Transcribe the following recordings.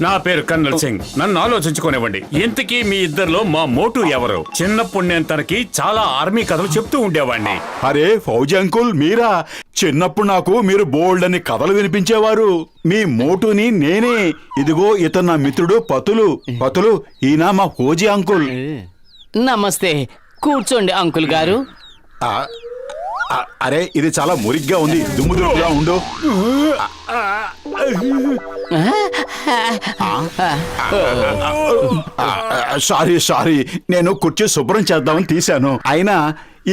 నా పేరు కర్నల్ సింగ్. నన్ను ఆలోచించుకోనివ్వండి. ఇంతకీ మీ ఇద్దరిలో మా మోటు ఎవరు? చిన్నప్పుడు నేను తనకి చాలా ఆర్మీ కథలు చెప్తూ ఉండేవాడిని. అరే ఫౌజీ అంకుల్, మీరా? చిన్నప్పుడు నాకు మీరు బోల్డ్ అని కథలు వినిపించేవారు. మీ మోటుని నేనే. ఇదిగో ఇతను నా మిత్రుడు పతులు. పతులు, ఈయన మా ఫౌజీ అంకుల్. నమస్తే. కూర్చోండి అంకుల్ గారు. అరే ఇది చాలా మురిగ్గా ఉంది. దుమ్ముదుగా ఉండు. సారీ, నేను కుర్చీ శుభ్రం చేద్దామని తీశాను. అయినా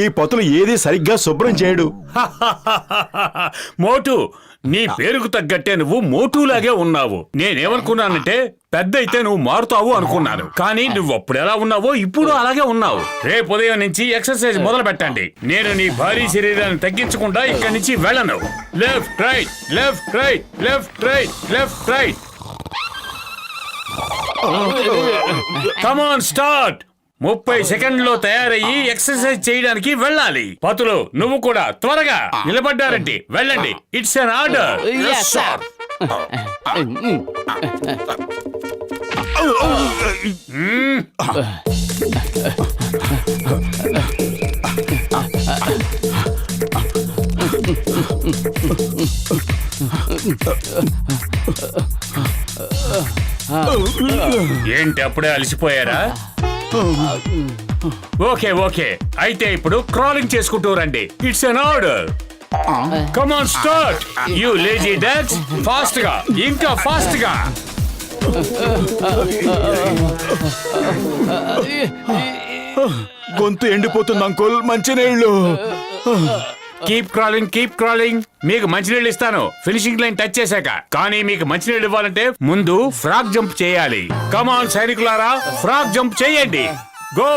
ఈ పతులు ఏది సరిగ్గా శుభ్రం చేయడు. మోటు, నీ పేరుకు తగ్గట్టే నువ్వు మోటులాగే ఉన్నావు. నేనేమనుకున్నానంటే పెద్ద అయితే నువ్వు మారుతావు అనుకున్నాను. కానీ నువ్వు అప్పుడు ఎలా ఉన్నావో ఇప్పుడు అలాగే ఉన్నావు. రేపు ఉదయం నుంచి ఎక్సర్సైజ్ మొదలు పెట్టండి. నేను నీ భారీ శరీరాన్ని తగ్గించకుండా ఇక్కడి నుంచి వెళ్ళను. Left right, left right, left right, left right. Come on, start. 30 సెకండ్లో తయారయ్యి ఎక్సర్సైజ్ చేయడానికి వెళ్ళాలి. పతులు, నువ్వు కూడా త్వరగా నిలబడ్డారంటే వెళ్ళండి. It's an order. ఏంటి అప్పుడే అలసిపోయారా? ఓకే, అయితే ఇప్పుడు క్రాలింగ్ చేసుకుంటూ రండి. It's an order. Come on, start. You lazy dogs, fast గా, ఇంకా ఫాస్ట్ గా. గొంతు ఎండిపోతుంది అంకుల్, మంచినీళ్ళు. Keep crawling. మీకు మంచినీళ్ళు ఇస్తాను ఫినిషింగ్ లైన్ టచ్ చేశాక. కానీ మీకు మంచినీళ్ళు ఇవ్వాలంటే ముందు ఫ్రాగ్ జంప్ చేయాలి. కమాన్ సైనికులారా, ఫ్రాగ్ జంప్ చేయండి. గో.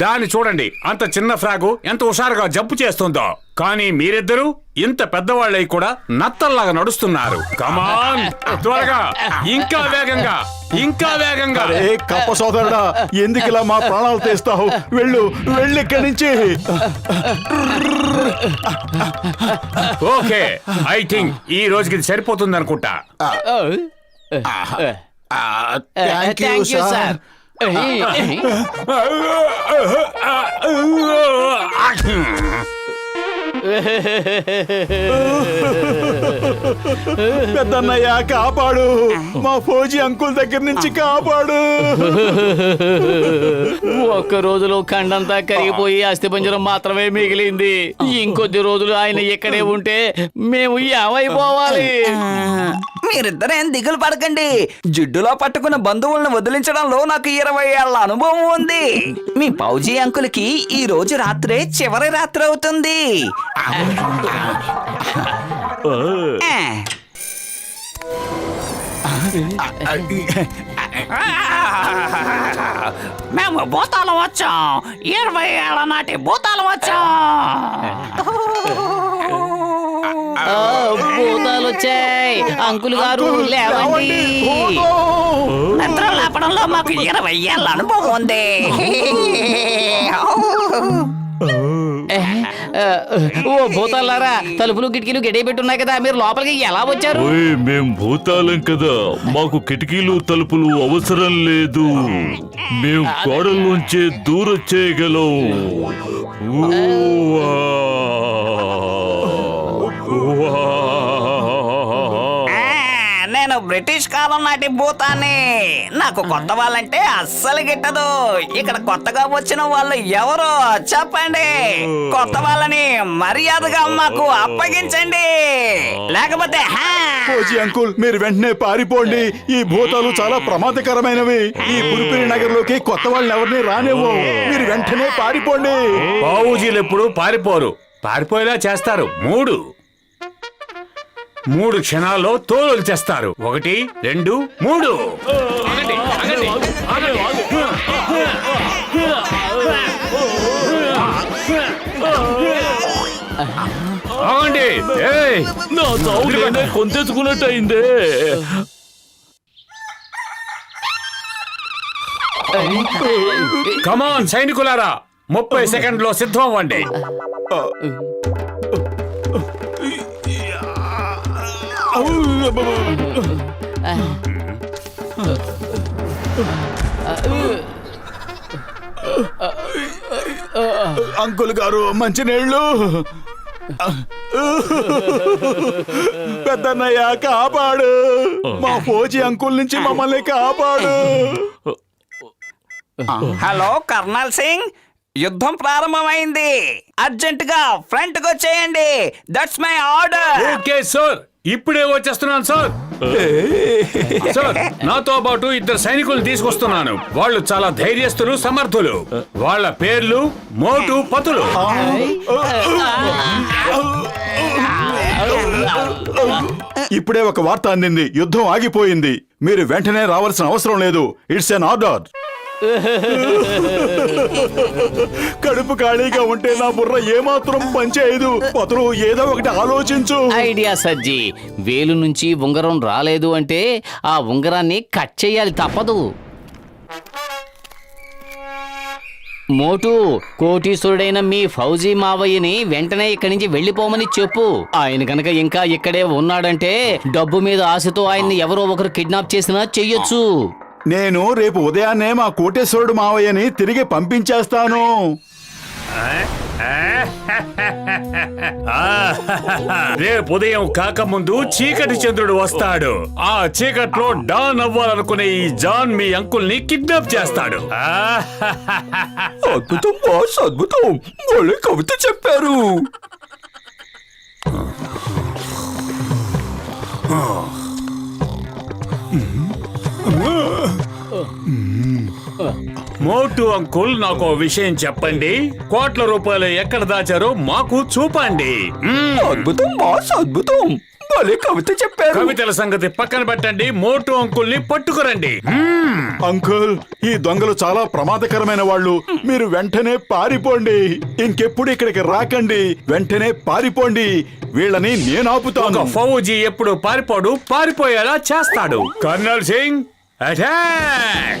దాన్ని చూడండి, అంత చిన్న ఫ్రాగు ఎంత హుషారుగా జంప్ చేస్తుందో. కానీ మీరిద్దరూ ఇంత పెద్దవాళ్ళై కూడా నత్తల్లాగా నడుస్తున్నారు. కమాన్, త్వరగా, ఇంకా వేగంగా. కప్ప సోదరుడా, ఎందుకు ఇలా మా ప్రాణాలు తీస్తావు? వెళ్ళు ఇక్కడి నుంచి. ఓకే, ఐ థింక్ ఈ రోజుకి ఇది సరిపోతుంది అనుకుంటా. Thank you sir. పెద్దన్నయ్య, కాపాడు. మా ఫౌజీ అంకుల్ దగ్గర నుంచి కాపాడు. ఒక్క రోజులో ఖండంతా కరిగిపోయి అస్థిపంజరం మాత్రమే మిగిలింది. ఇంకొద్ది రోజులు ఆయన ఇక్కడే ఉంటే మేము ఏమైపోవాలి? మీరిద్దరేం దిగులు పడకండి. జిడ్డులో పట్టుకున్న బంధువులను వదిలించడంలో నాకు 20 ఏళ్ల అనుభవం ఉంది. మీ ఫౌజీ అంకుల్కి ఈ రోజు రాత్రే చివరి రాత్రి అవుతుంది. మేము భూతాలం వచ్చాం. 20 ఏళ్ల నాటి భూతాలం వచ్చాం. భూతాలు వచ్చాయి. అంకుల్ గారు లేవండి. నిద్ర లేపడంలో మాకు 20 ఏళ్ల అనుభవం ఉంది. ఓ భూతాలారా, తలుపులు కిటికీలు గడియబెట్టున్నాయి కదా, మీరు లోపలికి ఎలా వచ్చారు? మేం భూతాలం కదా, మాకు కిటికీలు తలుపులు అవసరం లేదు. మేం గోడల్లోంచే దూరొచ్చేయగలం. నేను బ్రిటిష్ కాలం నాటి భూతాన్ని. నాకు కొత్త వాళ్ళంటే అస్సలు గిట్టదు. ఇక్కడ కొత్తగా వచ్చిన వాళ్ళు ఎవరో చెప్పండి. కొత్త వాళ్ళని మర్యాదగా మాకు అప్పగించండి, లేకపోతే ఫౌజీ అంకుల్, మీరు వెంటనే పారిపోండి. ఈ భూతాలు చాలా ప్రమాదకరమైనవి. ఈ పులిపిరి నగర్లోకి కొత్త వాళ్ళని ఎవరిని రానివ్వు. మీరు వెంటనే పారిపోండి. ఫౌజీలు ఎప్పుడు పారిపోరు, పారిపోయేలా చేస్తారు. 3 క్షణాల్లో తోలు చేస్తారు. 1, 2, 3. ఆగండి. నా చావు కొంతెచ్చుకున్నట్టు అయిందే. కమాన్ సైనికులారా, 30 సెకండ్లో సిద్ధం అవ్వండి. అంకుల్ గారు మంచినీళ్ళు. పెద్దన్నయ్య కాపాడు, మా ఫౌజీ అంకుల్ నుంచి మమ్మల్ని కాపాడు. హలో కర్నల్ సింగ్, యుద్ధం ప్రారంభమైంది. అర్జెంట్ గా ఫ్రంట్ కు వచ్చేయండి. That's my order. Okay sir, ఇప్పుడే వచ్చేస్తున్నాను సార్. సార్, నాతో పాటు 2 సైనికులు తీసుకొస్తున్నాను. వాళ్ళు చాలా ధైర్యస్తులు, సమర్థులు. వాళ్ళ పేర్లు మోటు పతులు. ఇప్పుడే ఒక వార్త అందింది, యుద్ధం ఆగిపోయింది. మీరు వెంటనే రావాల్సిన అవసరం లేదు. It's an order. కడుపు ఖాళీగా ఉంటే నా బుర్ర ఏమాత్రం పనిచేయదు. పతులు ఏదో ఒకటి ఆలోచించు. ఐడియా సజ్జి. వేలు నుంచి ఉంగరం రాలేదు అంటే ఆ ఉంగరాన్ని కట్ చేయాలి, తప్పదు. మోటు, కోటీశ్వరుడైన మీ ఫౌజీ మావయ్యని వెంటనే ఇక్కడి నుంచి వెళ్ళిపోమని చెప్పు. ఆయన గనక ఇంకా ఇక్కడే ఉన్నాడంటే డబ్బు మీద ఆశతో ఆయన్ని ఎవరో ఒకరు కిడ్నాప్ చేసినా చెయ్యొచ్చు. నేను రేపు ఉదయాన్నే మా కోటేశ్వరుడు మావయ్యని తిరిగి పంపించేస్తాను. రేపు ఉదయం కాకముందు చీకటి చంద్రుడు వస్తాడు. ఆ చీకట్లో డాన్ అవ్వాలనుకునే ఈ జాన్ మీ అంకుల్ ని కిడ్నాప్ చేస్తాడు. అద్భుతం బాస్, అద్భుతం. వాళ్ళే కవిత చెప్పారు. మోటు అంకుల్, నాకు ఓ విషయం చెప్పండి. కోట్ల రూపాయలు ఎక్కడ దాచారో మాకు చూపండి. అద్భుతం బాస్, అద్భుతం. వాళ్ళే కవిత చెప్పారు. కవితల సంగతి పక్కన పెట్టండి, మోటు అంకుల్ ని పట్టుకురండి. అంకుల్, ఈ దొంగలు చాలా ప్రమాదకరమైన వాళ్ళు. మీరు వెంటనే పారిపోండి. ఇంకెప్పుడు ఇక్కడికి రాకండి. వెంటనే పారిపోండి. వీళ్ళని నేను ఆపుతాను. ఫౌజీ ఎప్పుడు పారిపోడు, పారిపోయేలా చేస్తాడు. Colonel Singh, attack!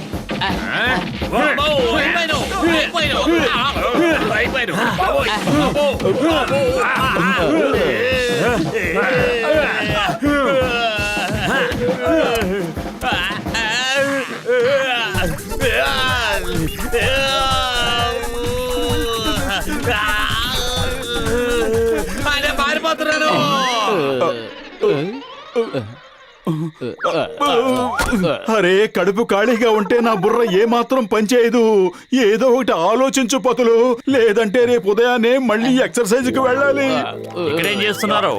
పారిపోతున్నాను. అరే, కడుపు ఖాళీగా ఉంటే నా బుర్ర ఏమాత్రం పనిచేయదు. ఏదో ఒకటి ఆలోచించు పతులు, లేదంటే రేపు ఉదయాన్నే మళ్ళీ ఎక్సర్సైజ్ కి వెళ్ళాలి. ఇక్కడేం చేస్తున్నారు?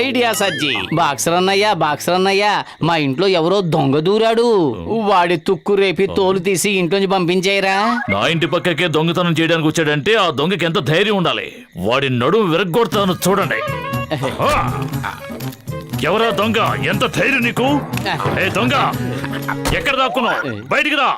ఐడియా సజ్జి. బాక్సర్ అన్నయ్య, మా ఇంట్లో ఎవరో దొంగ దూరాడు. వాడి తుక్కు రేపి తోలు తీసి ఇంట్లోంచి పంపించేయరా. నా ఇంటి పక్కకే దొంగతనం చేయడానికి వచ్చాడంటే ఆ దొంగకి ఎంత ధైర్యం ఉండాలి. వాడి నడుము విరగ్గొడతాను చూడండి. ఎవరా దొంగ? ఎంత ధైర్యం నీకు? ఏ దొంగ, ఎక్కడ దాక్కున్నావు? బయటికి రా.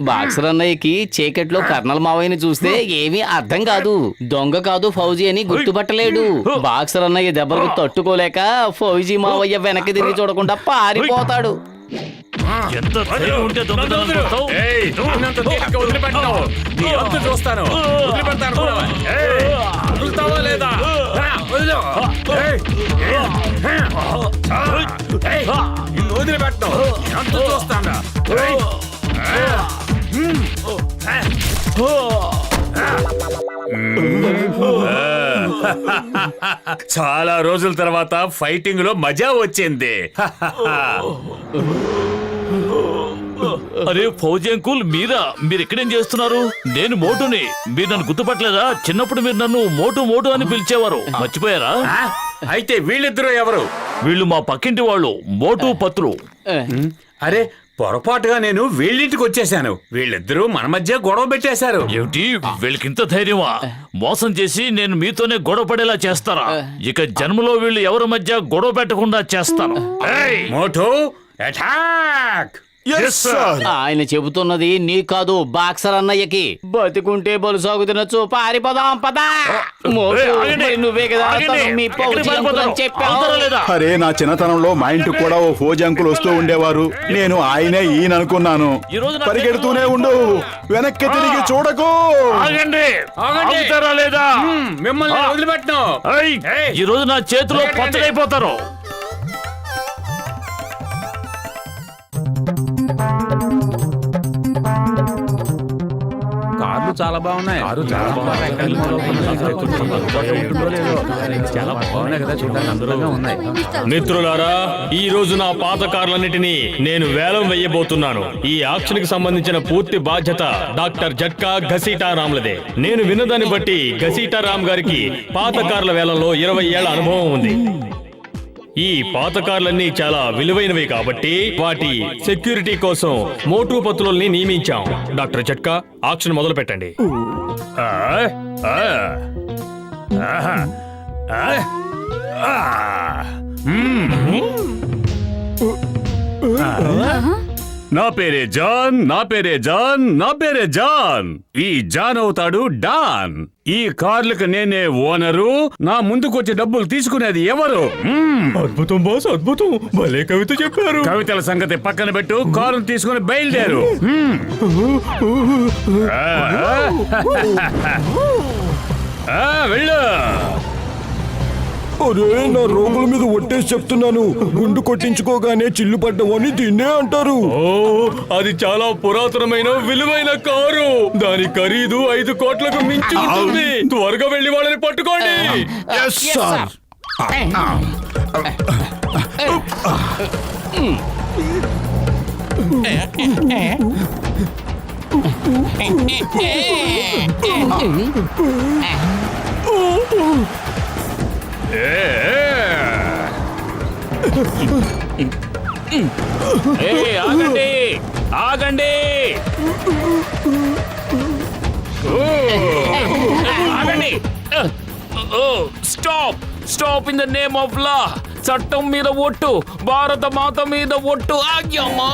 బాక్సర్ అన్నయ్యకి చీకట్లో కర్నల్ మావయ్యని చూస్తే ఏమీ అర్థం కాదు. దొంగ కాదు ఫౌజీ అని గుర్తుపట్టలేడు. బాక్సర్ అన్నయ్య దెబ్బలకు తట్టుకోలేక ఫౌజీ మావయ్య వెనక్కి తిరిగి చూడకుండా పారిపోతాడు. ఎంత ధైర్యం ఉంటే దొంగతనం చేస్తావు? ఏయ్, ఉన్నంత తేలిగ్గా వదిలిపెట్టను. నీ అంతు చూస్తాను. వదిలిపెడతాను కూడా. ఏయ్, వదులుతావా లేదా? వదిలు. ఏయ్, ఏయ్, నిన్ను వదిలిపెట్టను. నీ అంతు చూస్తాను. ఏయ్. చాలా రోజుల తర్వాత ఫైటింగ్ లో మజా వచ్చింది. అరే ఫౌజీ అంకుల్, మీరు ఇక్కడేం చేస్తున్నారు? నేను మోటుని. మీరు నన్ను గుర్తుపట్టలేదా? చిన్నప్పుడు మీరు నన్ను మోటు మోటు అని పిలిచేవారు, మర్చిపోయారా? అయితే వీళ్ళిద్దరూ ఎవరు? వీళ్ళు మా పక్కింటి వాళ్ళు, మోటు పత్రు. అరే, పొరపాటుగా నేను వీళ్ళింటికి వచ్చేసాను. వీళ్ళిద్దరూ మన మధ్య గొడవ పెట్టేశారు. ఏమిటి, వీళ్ళకింత ధైర్యమా? మోసం చేసి నేను మీతోనే గొడవ పడేలా చేస్తారా? ఇక జన్మలో వీళ్ళు ఎవరి మధ్య గొడవ పెట్టకుండా చేస్తాను. మోటు, అటాక్! Yes, sir. ఆయన చెబుతున్నది నీ కాదు బాక్సర్ అన్నయ్యకి. బతికుంటే బలు సాగు తినొచ్చు, పారిపోదాం పదా. మోటు, ఆగండి. మరి నువ్వే కదా ఆగండి. తను మీ ఎక్కడికి పౌచి పారిపోతారు? అంకుల్ అని చెప్పావు. అవుతారా లేదా? అరే నా చిన్నతనంలో మా ఇంటికి కూడా ఓ ఫోజీ అంకుల్ వస్తూ ఉండేవారు. నేను ఆయనే ఈయన అనుకున్నాను. ఈ రోజు నా పరిగెడుతూనే ఉండు, వెనక్కి తిరిగి చూడకు. ఆగండి. ఆగండి. ఆగుతారా లేదా? మిమ్మల్ని వదిలిపెట్టను. ఏయ్. ఈ రోజు నా చేతిలో పచ్చడైపోతారు. కార్లు చాలా బాగున్నాయి. చాలా బాగున్నాయి కదా, చూడడానికి అందరూగా ఉన్నాయి. మిత్రులారా, ఈ రోజు నా పాత కార్లన్నిటినీ నేను వేలం వేయబోతున్నాను. ఈ ఆక్షన్ కి సంబంధించిన పూర్తి బాధ్యత డాక్టర్ జట్కా ఘసీటారాంలదే. నేను విన్నదాన్ని బట్టి ఘసీటారాం గారికి పాత కార్ల వేలంలో 20 ఏళ్ల అనుభవం ఉంది. ఈ పాత కార్లన్నీ చాలా విలువైనవి కాబట్టి వాటి సెక్యూరిటీ కోసం మోటు పత్రుల్ని నియమించాం. డాక్టర్ జట్కా, ఆక్షన్ మొదలు పెట్టండి. నా పేరే జాన్, నా పేరే జాన్, నా పేరే జాన్. ఈ జాన్ అవుతాడు డాన్. ఈ కార్లకు నేనే ఓనరు. నా ముందుకొచ్చి డబ్బులు తీసుకునేది ఎవరు? అద్భుతం బాస్, అద్భుతం. భలే కవిత చెప్పారు. కవితల సంగతి పక్కన పెట్టు, కారును తీసుకుని బయలుదేరు. వెళ్ళు. అరే నా రోగుల మీద ఒట్టేసి చెప్తున్నాను, గుండు కొట్టించుకోగానే చిల్లు పడ్డవని దీన్నే అంటారు. ఓ, అది చాలా పురాతనమైన విలువైన కారు. దాని ఖరీదు 5 కోట్లకు మించి ఉంటుంది. త్వరగా వెళ్లి వాళ్ళని పట్టుకోండి. Yes, sir. ఆగండి, ఆగండి, ఆగండి. Stop, stop in the name of law. చట్టం మీద ఒట్టు, భారత మాత మీద ఒట్టు. ఆగ్యమ్మా.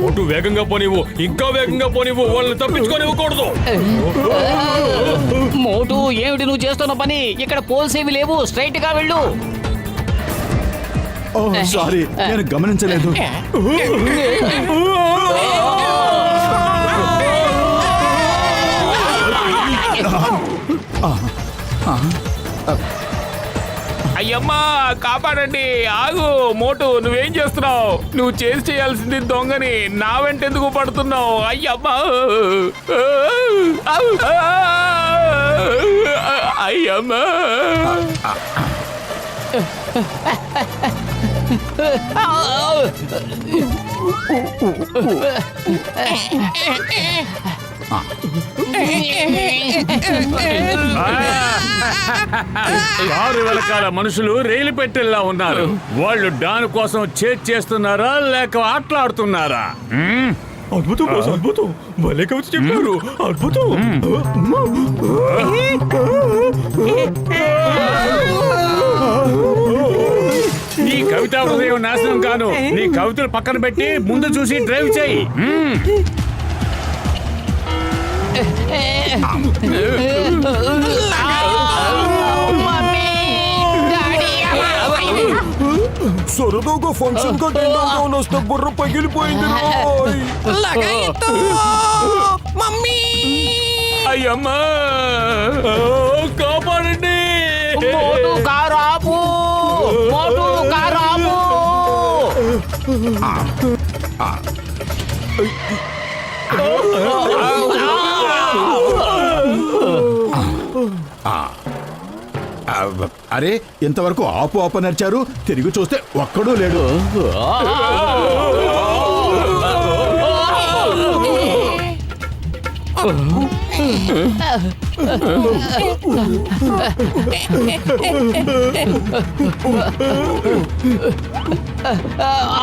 ఒట్టు వేగంగా పోనివ్వు, ఇంకా వేగంగా పోనివ్వు. వాళ్ళని తప్పించుకోనివ్వకూడదు. మోటు, ఏమిటి నువ్వు చేస్తున్న పని? ఇక్కడ పోల్స్ ఏమి లేవు, స్ట్రైట్ గా వెళ్ళు. సారీ, నేను గమనించలేదు. అయ్యమ్మా కాపాడండి. ఆగు మోటు, నువ్వేం చేస్తున్నావు? నువ్వు చేయాల్సింది దొంగని. నా వెంట ఎందుకు పడుతున్నావు? అయ్యమ్మా, అయ్యమ్మా. కారు వెనకాల మనుషులు రైలు పెట్టెల్లా ఉన్నారు. వాళ్ళు డాన్ కోసం చేస్తున్నారా లేక ఆటలాడుతున్నారా? అద్భుతం బాస్, అద్భుతం. భలే కవిత చెప్పారు. అద్భుతం. నీ కవితా హృదయం నాశనం కాను. నీ కవితలు పక్కన పెట్టి ముందు చూసి డ్రైవ్ చేయి. సరదాగా ఫంక్షన్ కట్టేద్దాం వస్తే బుర్ర పగిలిపోయింది రోయ్. అయ్యమ్మా, కాపాడండి. మోటు, కారు ఆపు. మోటు, కారు ఆపు. అరే, ఇంతవరకు ఆపు ఆపు నడిచారు, తిరిగి చూస్తే ఒక్కడూ లేడు.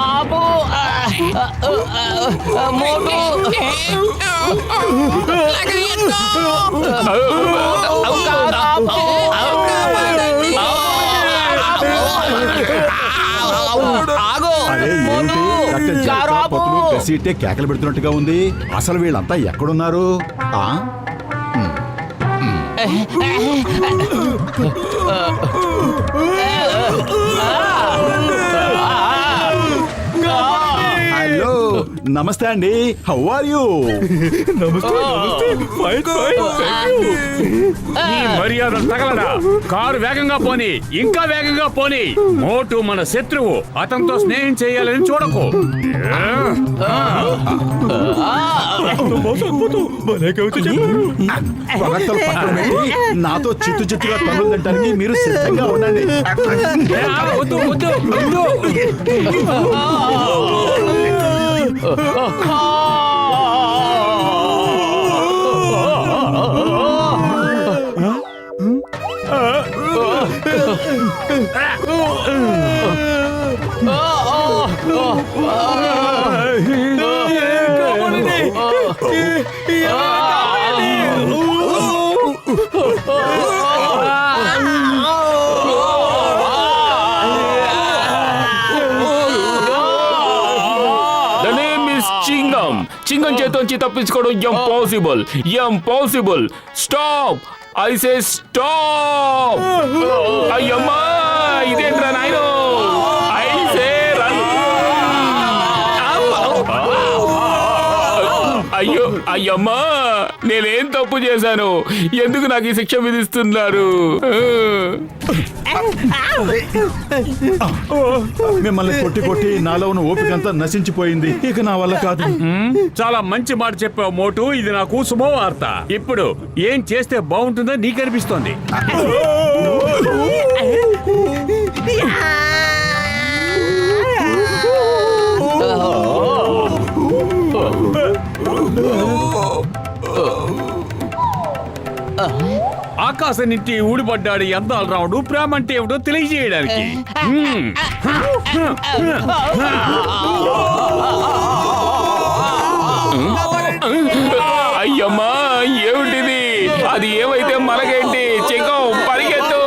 ఆపు. మోటు, కారు ఆపు. సీటే కేకలు పెడుతున్నట్టుగా ఉంది. అసలు వీళ్ళంతా ఎక్కడున్నారు? ఆ హలో, నమస్తే అండి. How are you? ఈ మర్యాద తగలడా? కారు వేగంగా పోని, ఇంకా వేగంగా పోని. మోటు మన శత్రువు, అతనితో స్నేహం చేయాలని చూడకు. పొగడ్తలు పక్కన పెట్టి నాతో చిత్తు చిత్తుగా పనులు తింటానికి మీరు సిద్ధంగా ఉండండి. వద్దు, వద్దు, వద్దు. చింగం చేతోంచి తప్పించుకోవడం impossible, impossible. Stop, I say stop. అయ్యమ్మా, ఇదేంట్రా నాయనో? I say run. అయ్యో, అయ్యమ్మా, నేనేం తప్పు చేశాను? ఎందుకు నాకు ఈ శిక్ష విధిస్తున్నారు? మిమ్మల్ని కొట్టి కొట్టి నాలో ఉన్న ఓపికంతా నశించిపోయింది. ఇక నా వల్ల కాదు. చాలా మంచి మాట చెప్పావు మోటు. ఇది నాకు శుభవార్త. ఇప్పుడు ఏం చేస్తే బాగుంటుందో నీకు అనిపిస్తోంది. ఆకాశం నుంచి ఊడిపడ్డాడు అందాల రాముడు ప్రేమ అంటే ఏమిటో తెలియజేయడానికి. అయ్యమ్మా, ఏమిటిది? అది ఏమైతే మనకేంటి? చెక్కం పరిగెత్తు.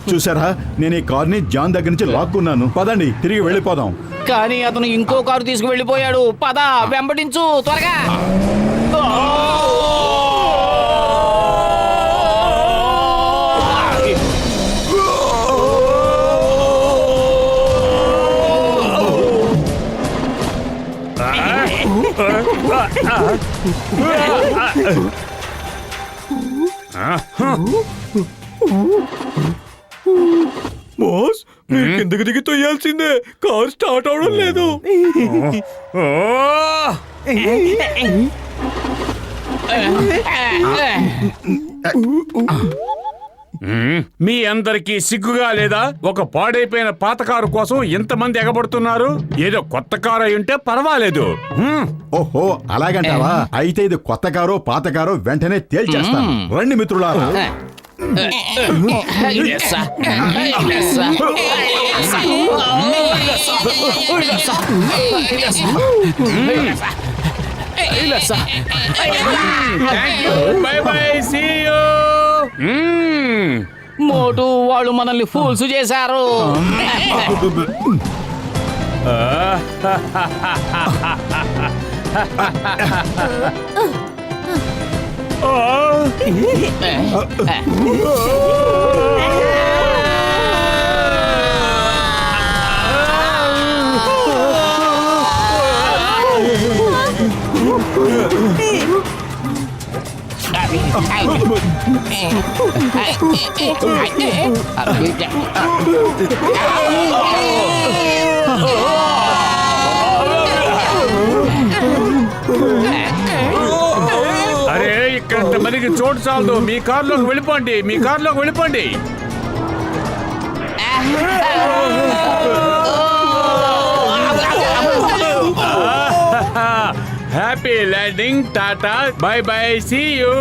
చూసారా, నేను ఈ కార్ని జాన్ దగ్గర నుంచి లాక్కున్నాను. పదండి, తిరిగి వెళ్ళిపోదాం. కానీ అతను ఇంకో కారు తీసుకువెళ్ళిపోయాడు. పద, వెంబడించు త్వరగా. బాస్, మీరు కిందకి దిగి తొయ్యాల్సిందే. కార్ స్టార్ట్ అవడం లేదు. మీ అందరికీ సిగ్గుగా లేదా? ఒక పాడైపోయిన పాత కారు కోసం ఇంతమంది ఎగబడుతున్నారు. ఏదో కొత్త కారు అయి ఉంటే పర్వాలేదు. ఓహో, అలాగంటావా? అయితే ఇది కొత్త కారో పాత కారో వెంటనే తేల్చేస్తాను. రండి మిత్రులారా. Bye bye, see you. Motu వాళ్ళు మనల్ని ఫూల్స్ చేశారు. అరే, ఇక్కడ మనకి చోటు చాలదు. మీ కారులోకి వెళ్ళిపోండి, మీ కారులోకి వెళ్ళిపోండి. హ్యాపీ ల్యాండింగ్, టాటా, bye bye, see you.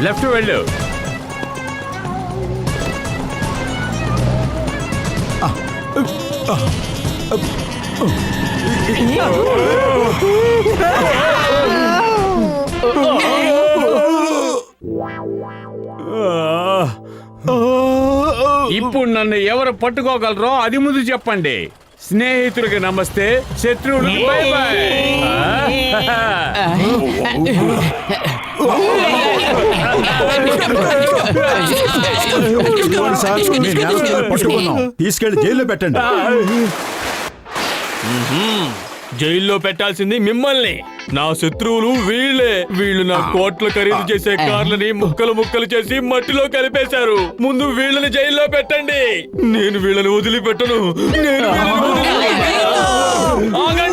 Left వెళ్ళు. ఇప్పుడు నన్ను ఎవరు పట్టుకోగలరో అది ముందు చెప్పండి. స్నేహితుడికి నమస్తే, శత్రువులకి బై బై. ఇదిగోండి సార్, మీ నేరస్తులను పట్టుకున్నాం. తీసుకెళ్లి జైల్లో పెట్టండి. జైల్లో పెట్టాల్సింది మిమ్మల్ని. నా శత్రువులు వీళ్ళే. వీళ్ళు నా కోట్ల ఖరీదు చేసే కార్లని ముక్కలు ముక్కలు చేసి మట్టిలో కలిపేశారు. ముందు వీళ్ళని జైల్లో పెట్టండి. నేను వీళ్ళని వదిలిపెట్టను. నేను వీళ్ళని వదిలిపెట్టను. ఆగండి.